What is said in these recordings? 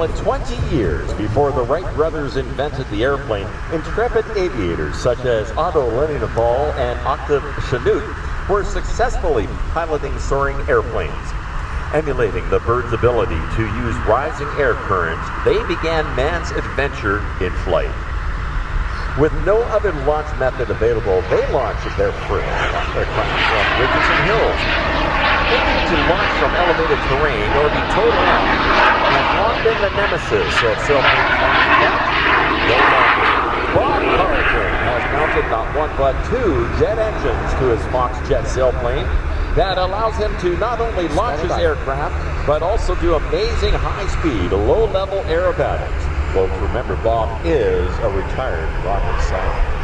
but 20 years before the Wright brothers invented the airplane, intrepid aviators such as Otto Lilienthal and Octave Chanute were successfully piloting soaring airplanes. Emulating the bird's ability to use rising air currents, they began man's adventure in flight. With no other launch method available, they launched their first aircraft from ridges and hills. Thinking to launch from elevated terrain or be towed around has long been the nemesis of sailplane flying, but no longer. Bob Carlton has mounted not one but two jet engines to his FoxJet sailplane that allows him to not only launch his aircraft, but also do amazing high-speed, low-level aerobatics. Folks, remember, Bob is a retired rocket scientist.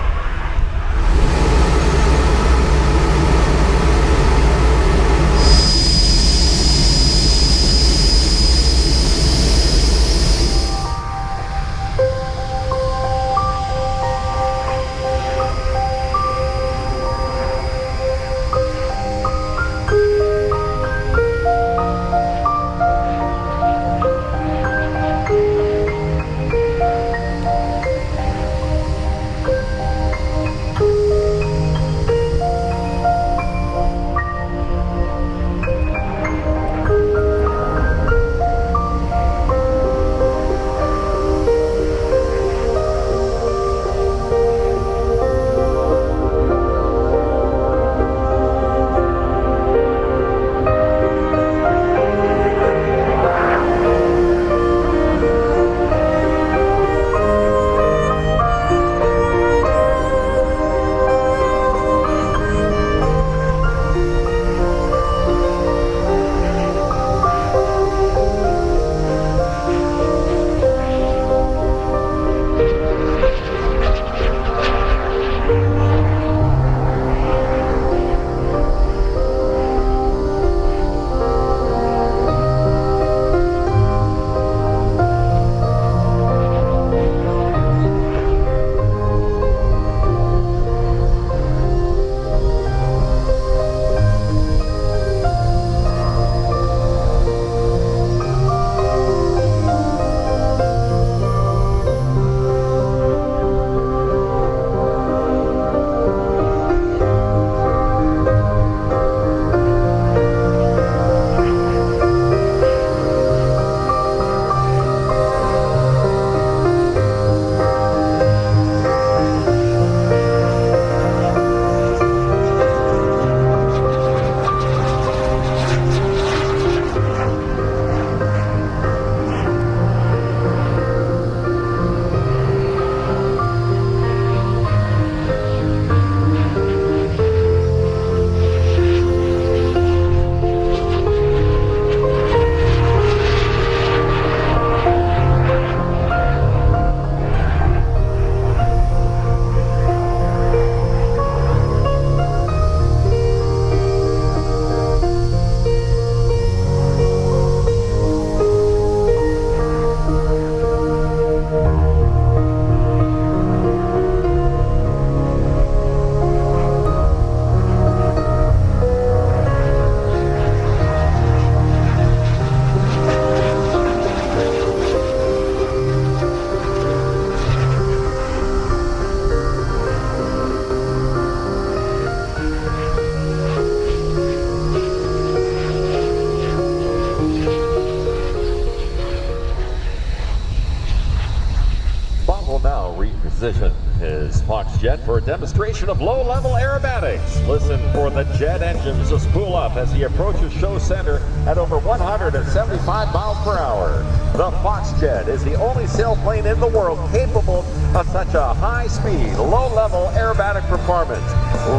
His FoxJet for a demonstration of low-level aerobatics. Listen for the jet engines to spool up as he approaches show center at over 175 miles per hour. The FoxJet is the only sailplane in the world capable of such a high-speed, low-level aerobatic performance.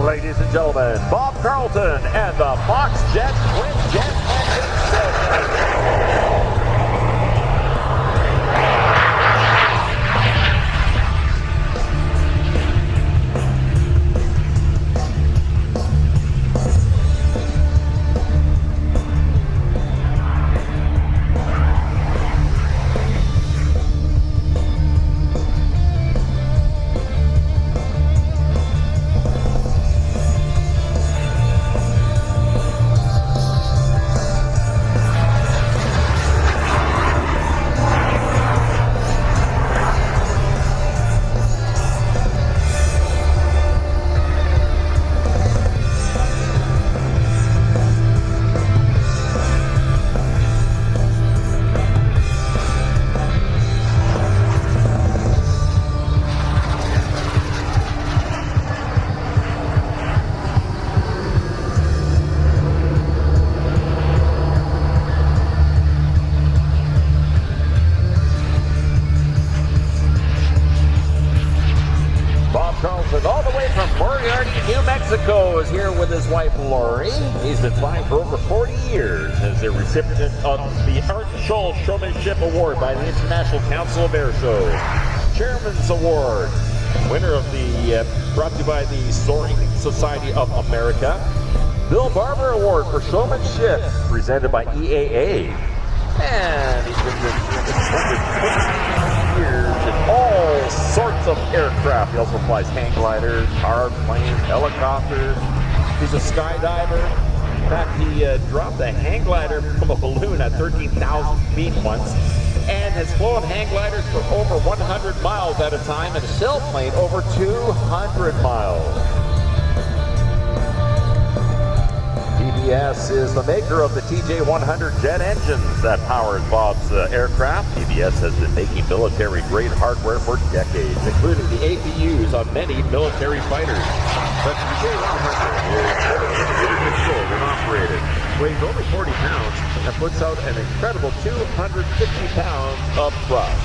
Ladies and gentlemen, Bob Carlton and the FoxJet twin jet engine sailplane. with his wife Lori. He's been flying for over 40 years as a recipient of the Art Scholl Showmanship Award by the International Council of Airshows, Chairman's Award, winner of the brought to you by the Soaring Society of America, Bill Barber Award for Showmanship presented by EAA, and he's been with years in all sorts of aircraft. He also flies hang gliders, hard planes, helicopters. He's a skydiver. In fact, he dropped a hang glider from a balloon at 13,000 feet once, and has flown hang gliders for over 100 miles at a time, and a sailplane over 200 miles. PBS is the maker of the TJ-100 jet engines that powers Bob's aircraft. PBS has been making military-grade hardware for decades, including the APUs on many military fighters. The TJ-100 is controlled and operated, weighs only 40 pounds, and puts out an incredible 250 pounds of thrust.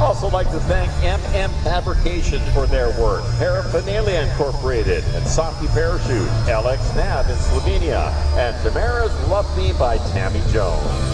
Also like to thank MM Fabrication for their work, Paraphernalia Incorporated, and Softy Parachute, LX Nav in Slovenia, and Tamara's Love Theme by Tammy Jones.